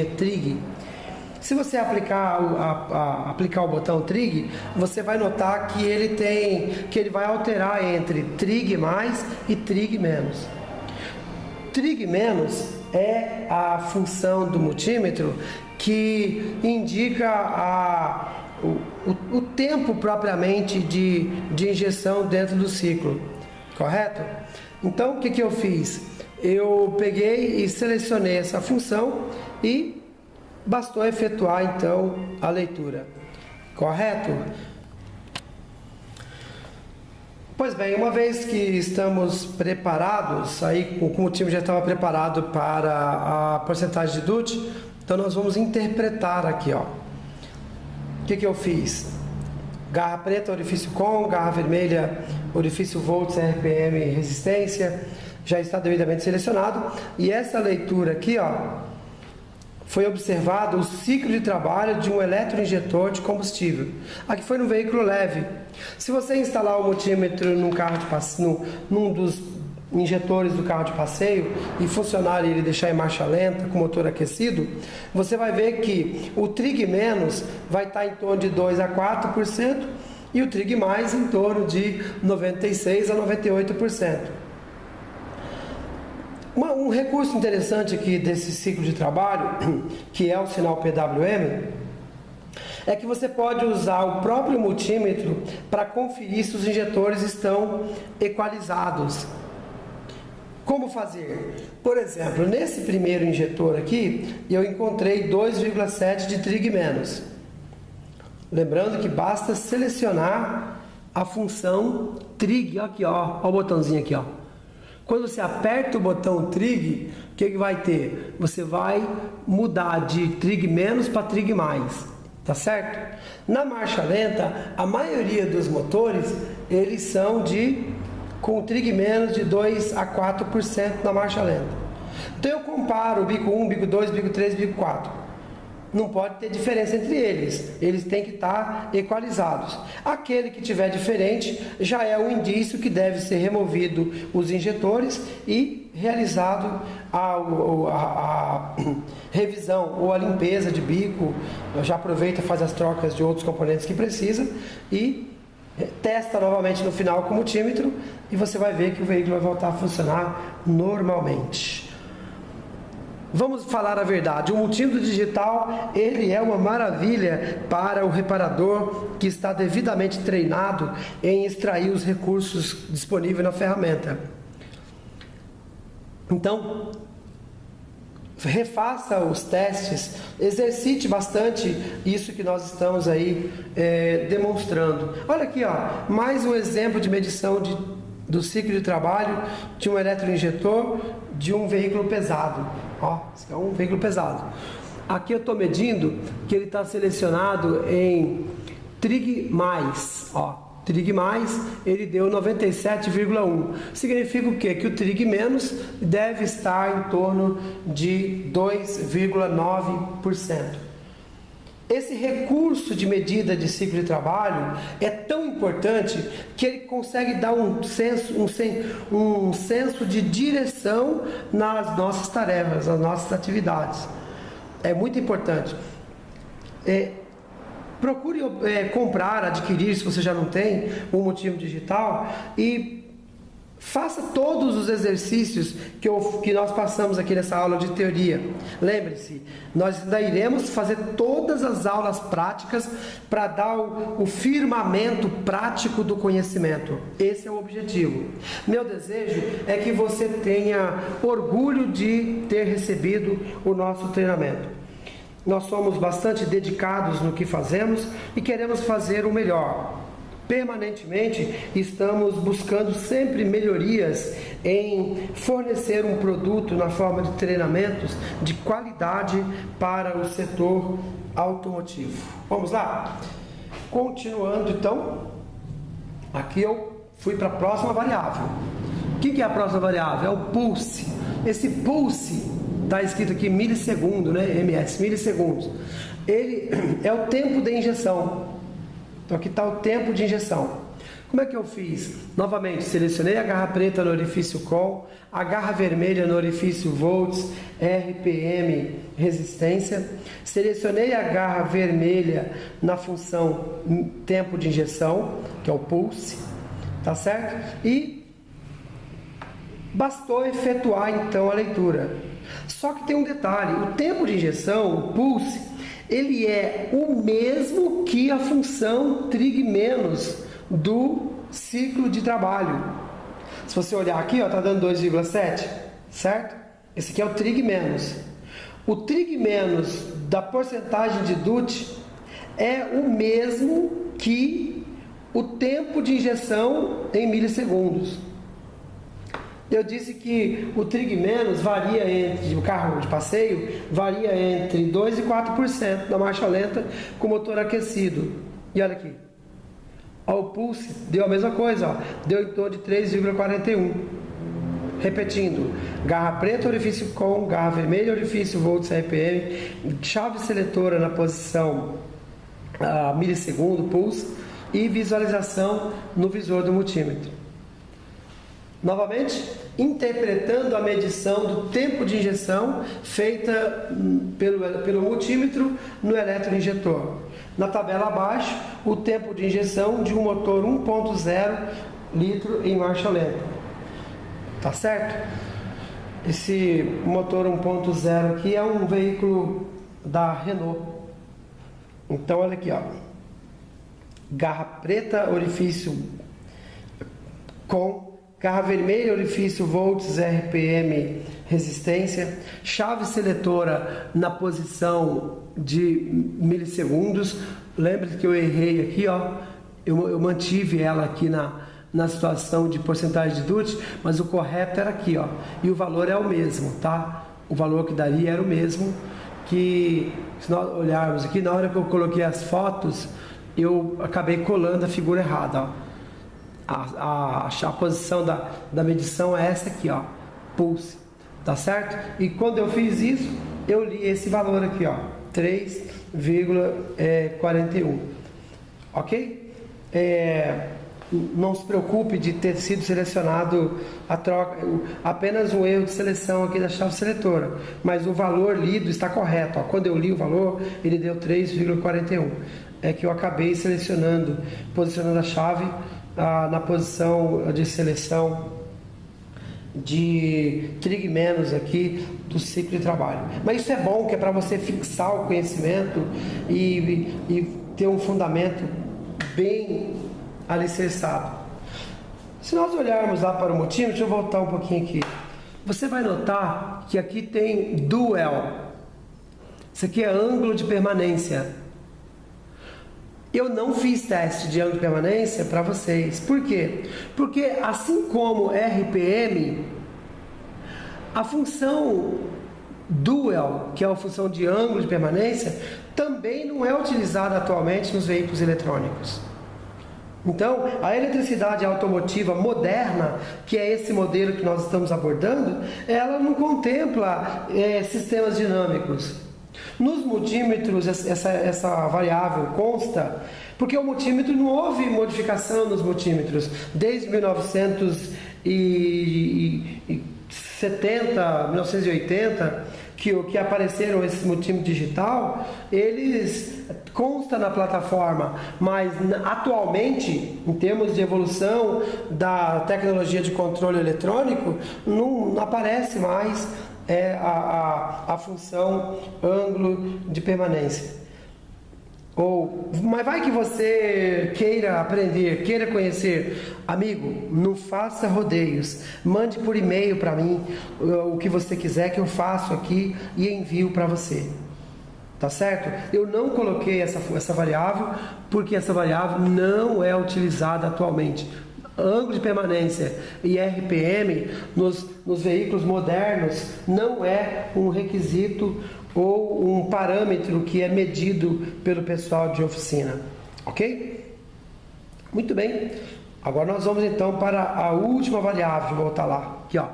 trig. Se você aplicar o botão trig, você vai notar que ele vai alterar entre trig mais e trig menos. Trig menos é a função do multímetro que indica o tempo propriamente de injeção dentro do ciclo, correto? Então o que eu fiz? Eu peguei e selecionei essa função e bastou efetuar então a leitura, correto? Pois bem, uma vez que estamos preparados, aí como o time já estava preparado para a porcentagem de DUT, então nós vamos interpretar aqui, ó. O que eu fiz? Garra preta, orifício com, garra vermelha, orifício volts, RPM, resistência, já está devidamente selecionado. E essa leitura aqui, ó, foi observado o ciclo de trabalho de um eletroinjetor de combustível. Aqui foi no veículo leve. Se você instalar o multímetro num dos injetores do carro de passeio e funcionar e ele deixar em marcha lenta com o motor aquecido, você vai ver que o trig menos vai estar em torno de 2 a 4% e o trig mais em torno de 96 a 98%. Um recurso interessante aqui desse ciclo de trabalho, que é o sinal PWM, é que você pode usar o próprio multímetro para conferir se os injetores estão equalizados. Como fazer? Por exemplo, nesse primeiro injetor aqui, eu encontrei 2,7 de trig menos. Lembrando que basta selecionar a função trig, aqui ó, o botãozinho aqui ó. Quando você aperta o botão trig, o que vai ter? Você vai mudar de trig menos para trig mais, tá certo? Na marcha lenta, a maioria dos motores, eles são com trig menos de 2 a 4% na marcha lenta. Então eu comparo o bico 1, bico 2, bico 3, bico 4. Não pode ter diferença entre eles têm que estar equalizados. Aquele que tiver diferente já é um indício que deve ser removido os injetores e realizado a revisão ou a limpeza de bico. Já aproveita, faz as trocas de outros componentes que precisa e testa novamente no final com o multímetro e você vai ver que o veículo vai voltar a funcionar normalmente. Vamos falar a verdade, o multímetro digital, ele é uma maravilha para o reparador que está devidamente treinado em extrair os recursos disponíveis na ferramenta. Então, refaça os testes, exercite bastante isso que nós estamos aí demonstrando. Olha aqui, ó, mais um exemplo de medição do ciclo de trabalho de um eletroinjetor de um veículo pesado. Ó, esse é um veículo pesado. Aqui eu estou medindo que ele está selecionado em trig mais, ó. Trig mais, ele deu 97,1. Significa o quê? Que o trig menos deve estar em torno de 2,9%. Esse recurso de medida de ciclo de trabalho é tão importante que ele consegue dar um senso de direção nas nossas tarefas, nas nossas atividades. É muito importante. Procure comprar, adquirir, se você já não tem, um multímetro digital e faça todos os exercícios que nós passamos aqui nessa aula de teoria. Lembre-se, nós ainda iremos fazer todas as aulas práticas para dar o firmamento prático do conhecimento. Esse é o objetivo. Meu desejo é que você tenha orgulho de ter recebido o nosso treinamento. Nós somos bastante dedicados no que fazemos e queremos fazer o melhor. Permanentemente estamos buscando sempre melhorias em fornecer um produto na forma de treinamentos de qualidade para o setor automotivo. Vamos lá? Continuando então, aqui eu fui para a próxima variável. O que é a próxima variável? É o pulse. Esse pulse está escrito aqui milissegundo, né? ms, milissegundos. Ele é o tempo de injeção. Então aqui está o tempo de injeção. Como é que eu fiz? Novamente, selecionei a garra preta no orifício COM, a garra vermelha no orifício volts, RPM, resistência. Selecionei a garra vermelha na função tempo de injeção, que é o pulse, tá certo? E bastou efetuar então a leitura. Só que tem um detalhe, o tempo de injeção, o pulse, ele é o mesmo que a função trig menos do ciclo de trabalho. Se você olhar aqui, está dando 2,7, certo? Esse aqui é o trig menos. O trig menos da porcentagem de DUT é o mesmo que o tempo de injeção em milissegundos. Eu disse que o trig menos varia entre, o carro de passeio, varia entre 2% e 4% da marcha lenta com motor aquecido. E olha aqui. O pulse deu a mesma coisa, ó, deu em torno de 3,41. Repetindo, garra preta, orifício COM, garra vermelha, orifício volts RPM, chave seletora na posição milissegundo, pulse, e visualização no visor do multímetro. Novamente, interpretando a medição do tempo de injeção feita pelo multímetro no eletroinjetor. Na tabela abaixo, o tempo de injeção de um motor 1.0 litro em marcha lenta. Tá certo? Esse motor 1.0 aqui é um veículo da Renault. Então, olha aqui, ó. Garra preta, orifício COM, garra vermelha, orifício volts, RPM, resistência, chave seletora na posição de milissegundos. Lembre que eu errei aqui, ó. Eu mantive ela aqui na situação de porcentagem de DUT, mas o correto era aqui, ó. E o valor é o mesmo, tá? O valor que daria era o mesmo, que se nós olharmos aqui, na hora que eu coloquei as fotos, eu acabei colando a figura errada, ó. A posição da medição é essa aqui, ó, pulse, tá certo? E quando eu fiz isso, eu li esse valor aqui, ó, 3,41, ok? Não se preocupe de ter sido selecionado a troca, apenas um erro de seleção aqui da chave seletora, mas o valor lido está correto, ó. Quando eu li o valor, ele deu 3,41, é que eu acabei posicionando a chave na posição de seleção de trig menos aqui do ciclo de trabalho. Mas isso é bom, que é para você fixar o conhecimento e ter um fundamento bem alicerçado. Se nós olharmos lá para o multímetro, deixa eu voltar um pouquinho aqui. Você vai notar que aqui tem dual. Isso aqui é ângulo de permanência. Eu não fiz teste de ângulo de permanência para vocês. Por quê? Porque assim como RPM, a função dual, que é a função de ângulo de permanência, também não é utilizada atualmente nos veículos eletrônicos. Então, a eletricidade automotiva moderna, que é esse modelo que nós estamos abordando, ela não contempla sistemas dinâmicos. Nos multímetros, essa variável consta, porque o multímetro não houve modificação nos multímetros. Desde 1970, 1980, que apareceram esses multímetros digital, eles constam na plataforma, mas atualmente, em termos de evolução da tecnologia de controle eletrônico, não aparece mais a função ângulo de permanência. Mas vai que você queira aprender, queira conhecer. Amigo, não faça rodeios. Mande por e-mail para mim o que você quiser, que eu faço aqui e envio para você. Tá certo? Eu não coloquei essa variável porque essa variável não é utilizada atualmente. Ângulo de permanência e RPM nos veículos modernos não é um requisito ou um parâmetro que é medido pelo pessoal de oficina, ok? Muito bem, agora nós vamos então para a última variável, vou voltar lá, aqui ó,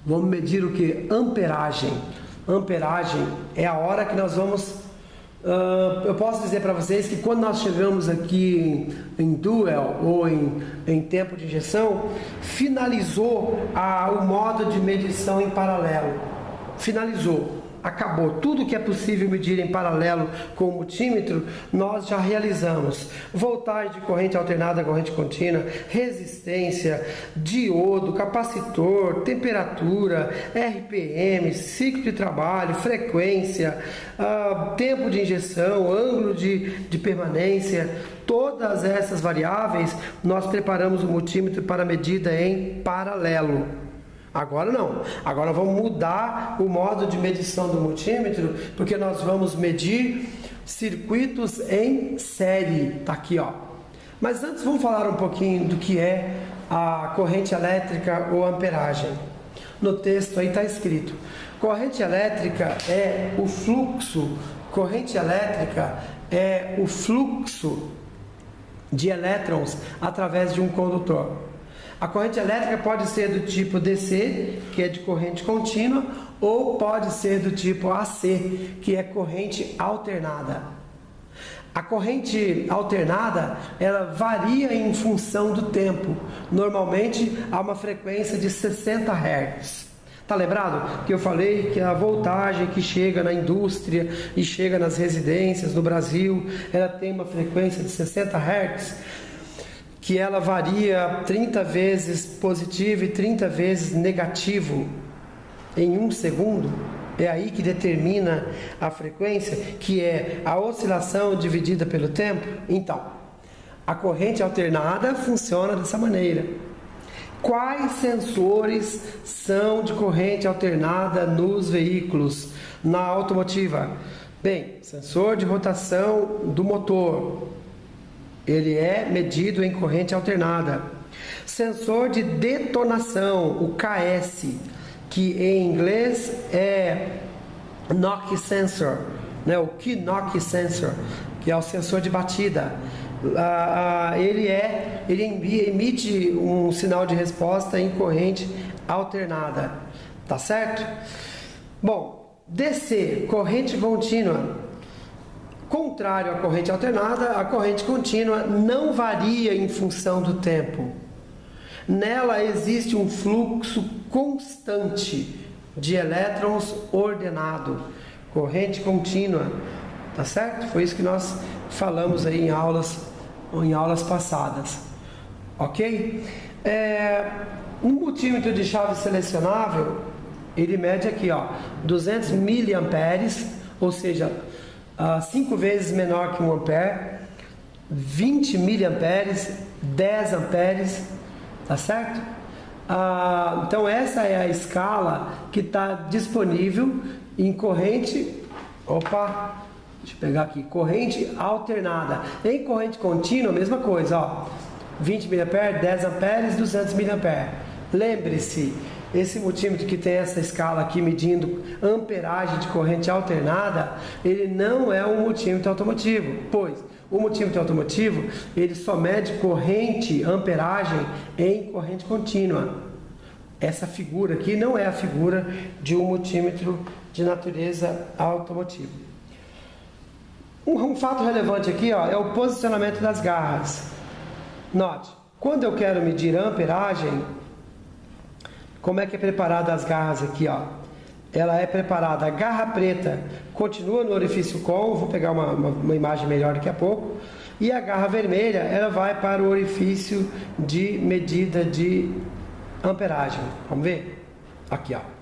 vamos medir o que? Amperagem. Amperagem é a hora que nós vamos Eu posso dizer para vocês que quando nós chegamos aqui em dual ou em tempo de injeção, finalizou o modo de medição em paralelo. Finalizou. Acabou. Tudo que é possível medir em paralelo com o multímetro, nós já realizamos. Voltagem de corrente alternada a corrente contínua, resistência, diodo, capacitor, temperatura, RPM, ciclo de trabalho, frequência, tempo de injeção, ângulo de permanência. Todas essas variáveis, nós preparamos o multímetro para medida em paralelo. Agora não, agora vamos mudar o modo de medição do multímetro, porque nós vamos medir circuitos em série, tá aqui ó. Mas antes vamos falar um pouquinho do que é a corrente elétrica ou amperagem. No texto aí está escrito, corrente elétrica é o fluxo, corrente elétrica é o fluxo de elétrons através de um condutor. A corrente elétrica pode ser do tipo DC, que é de corrente contínua, ou pode ser do tipo AC, que é corrente alternada. A corrente alternada, ela varia em função do tempo. Normalmente, há uma frequência de 60 Hz. Tá lembrado que eu falei que a voltagem que chega na indústria e chega nas residências no Brasil, ela tem uma frequência de 60 Hz? Que ela varia 30 vezes positivo e 30 vezes negativo em 1 segundo. É aí que determina a frequência, que é a oscilação dividida pelo tempo. Então, a corrente alternada funciona dessa maneira. Quais sensores são de corrente alternada nos veículos, na automotiva? Bem, sensor de rotação do motor. Ele é medido em corrente alternada. Sensor de detonação, o KS, que em inglês é knock sensor, né? O key knock sensor, que é o sensor de batida. Ele emite um sinal de resposta em corrente alternada, tá certo? Bom, DC, corrente contínua. Contrário à corrente alternada, a corrente contínua não varia em função do tempo. Nela existe um fluxo constante de elétrons ordenado. Corrente contínua, tá certo? Foi isso que nós falamos aí em aulas passadas, ok? Um multímetro de chave selecionável, ele mede aqui, ó, 200 miliamperes, ou seja, 5 vezes menor que 1 ampere, 20 miliamperes, 10 amperes, tá certo? Então essa é a escala que está disponível em corrente, deixa eu pegar aqui, corrente alternada. Em corrente contínua, a mesma coisa, ó, 20 miliamperes, 10 amperes, 200 miliamperes. Lembre-se, esse multímetro que tem essa escala aqui medindo amperagem de corrente alternada, ele não é um multímetro automotivo, pois o multímetro automotivo, ele só mede corrente, amperagem em corrente contínua. Essa figura aqui não é a figura de um multímetro de natureza automotiva. Um fato relevante aqui, ó, é o posicionamento das garras. Note, quando eu quero medir a amperagem, como é que é preparada as garras aqui, ó? Ela é preparada, a garra preta continua no orifício com, vou pegar uma imagem melhor daqui a pouco, e a garra vermelha, ela vai para o orifício de medida de amperagem. Vamos ver? Aqui, ó.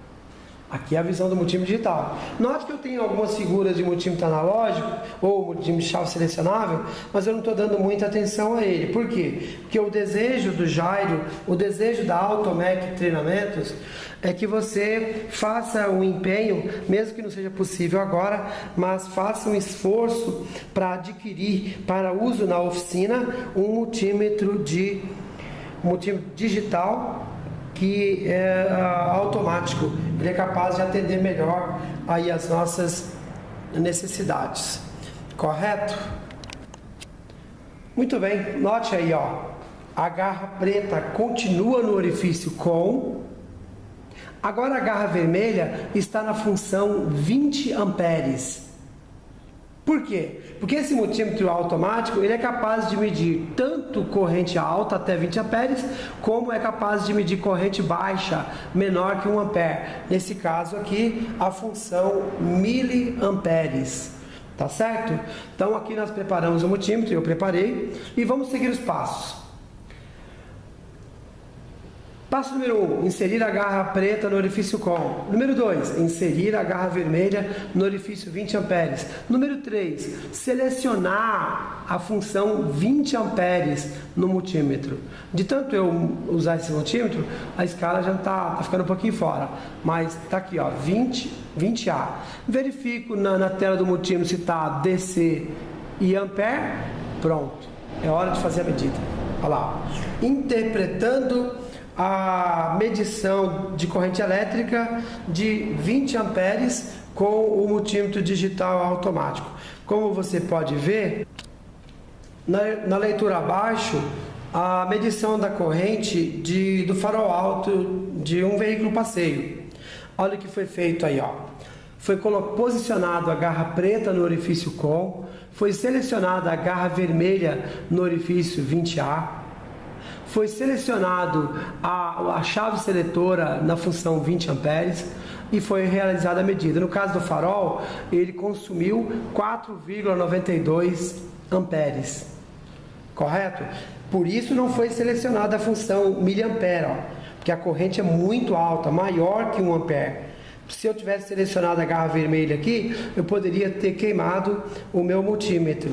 Aqui é a visão do multímetro digital. Note que eu tenho algumas figuras de multímetro analógico ou multímetro de chave selecionável, mas eu não estou dando muita atenção a ele. Por quê? Porque o desejo do Jairo, o desejo da Automec Treinamentos é que você faça um empenho, mesmo que não seja possível agora, mas faça um esforço para adquirir para uso na oficina um multímetro digital que é automático. Ele é capaz de atender melhor aí as nossas necessidades. Correto? Muito bem, note aí, ó. A garra preta continua no orifício com. Agora a garra vermelha está na função 20 amperes. Por quê? Porque esse multímetro automático ele é capaz de medir tanto corrente alta até 20 amperes, como é capaz de medir corrente baixa, menor que 1 ampere. Nesse caso aqui, a função miliamperes. Tá certo? Então aqui nós preparamos o multímetro, eu preparei, e vamos seguir os passos. Passo número 1, inserir a garra preta no orifício COM. Número 2, inserir a garra vermelha no orifício 20 amperes. Número 3, selecionar a função 20 amperes no multímetro. De tanto eu usar esse multímetro, a escala já está ficando um pouquinho fora, mas está aqui, ó, 20A. Verifico na tela do multímetro se está DC e ampere. Pronto, é hora de fazer a medida. Olha lá, interpretando a medição de corrente elétrica de 20 amperes com o multímetro digital automático. Como você pode ver, na leitura abaixo, a medição da corrente do farol alto de um veículo passeio. Olha o que foi feito aí, ó. Foi posicionado a garra preta no orifício COM, foi selecionada a garra vermelha no orifício 20A, foi selecionado a chave seletora na função 20 amperes e foi realizada a medida. No caso do farol, ele consumiu 4,92 amperes, correto? Por isso não foi selecionada a função miliampere, ó, porque a corrente é muito alta, maior que 1 ampere. Se eu tivesse selecionado a garra vermelha aqui, eu poderia ter queimado o meu multímetro,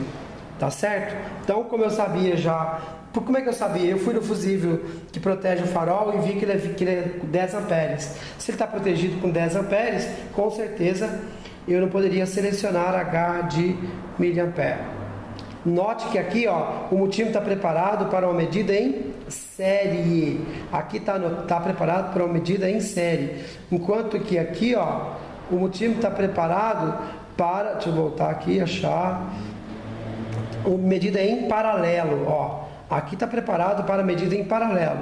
tá certo? Então, como eu sabia já... Como é que eu sabia? Eu fui no fusível que protege o farol e vi que ele é 10 amperes. Se ele está protegido com 10 amperes, com certeza eu não poderia selecionar a garra de miliampere. Note que aqui, ó, o multímetro está preparado para uma medida em série. Aqui está preparado para uma medida em série. Enquanto que aqui, ó, o multímetro está preparado para... Deixa eu voltar aqui e achar... medida em paralelo, ó. Aqui está preparado para medida em paralelo,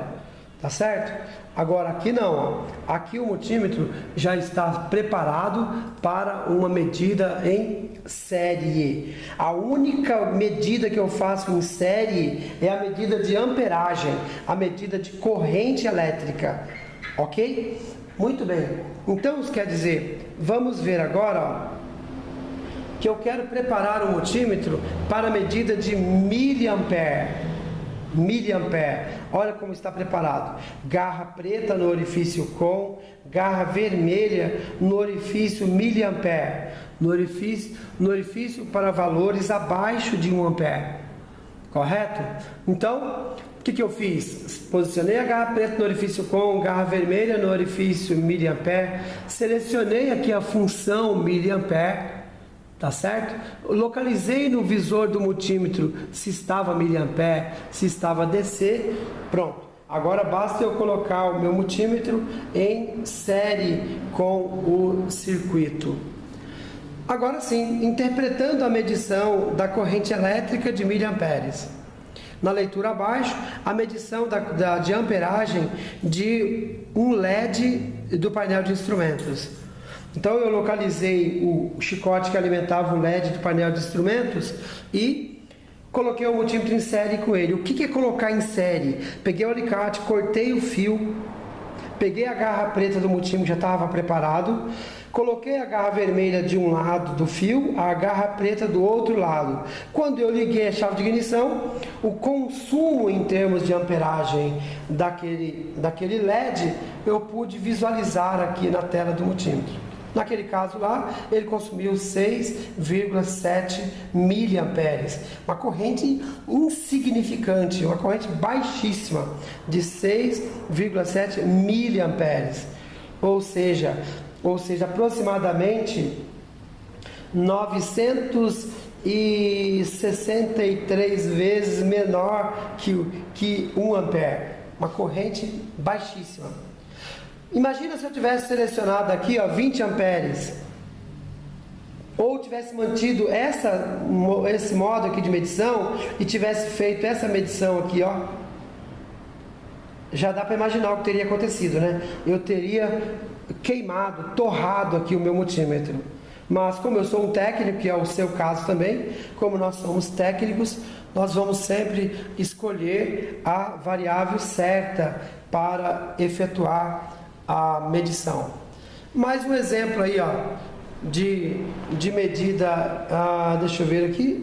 tá certo? Agora aqui não, ó. Aqui o multímetro já está preparado para uma medida em série. A única medida que eu faço em série é a medida de amperagem, a medida de corrente elétrica, ok? Muito bem, então isso quer dizer, vamos ver agora, ó, que eu quero preparar o multímetro para a medida de miliampere. Olha como está preparado: garra preta no orifício COM, garra vermelha no orifício miliampere, no orifício para valores abaixo de 1 ampere, correto? Então, o que eu fiz? Posicionei a garra preta no orifício COM, garra vermelha no orifício miliampere, selecionei aqui a função miliampere, tá certo? Localizei no visor do multímetro se estava miliampere, se estava DC, pronto. Agora basta eu colocar o meu multímetro em série com o circuito. Agora sim, interpretando a medição da corrente elétrica de miliamperes. Na leitura abaixo, a medição de amperagem de um LED do painel de instrumentos. Então eu localizei o chicote que alimentava o LED do painel de instrumentos e coloquei o multímetro em série com ele. O que é colocar em série? Peguei o alicate, cortei o fio, peguei a garra preta do multímetro, já estava preparado, coloquei a garra vermelha de um lado do fio, a garra preta do outro lado. Quando eu liguei a chave de ignição, o consumo em termos de amperagem daquele LED, eu pude visualizar aqui na tela do multímetro. Naquele caso lá, ele consumiu 6,7 miliamperes. Uma corrente insignificante, uma corrente baixíssima de 6,7 miliamperes. Ou seja, aproximadamente 963 vezes menor que 1 ampere. Uma corrente baixíssima. Imagina se eu tivesse selecionado aqui, ó, 20 amperes, ou tivesse mantido esse modo aqui de medição e tivesse feito essa medição aqui, ó. Já dá para imaginar o que teria acontecido, né? Eu teria queimado, torrado aqui o meu multímetro. Mas como eu sou um técnico, que é o seu caso também, como nós somos técnicos, nós vamos sempre escolher a variável certa para efetuar a medição. Mais um exemplo aí, ó, de medida, deixa eu ver aqui.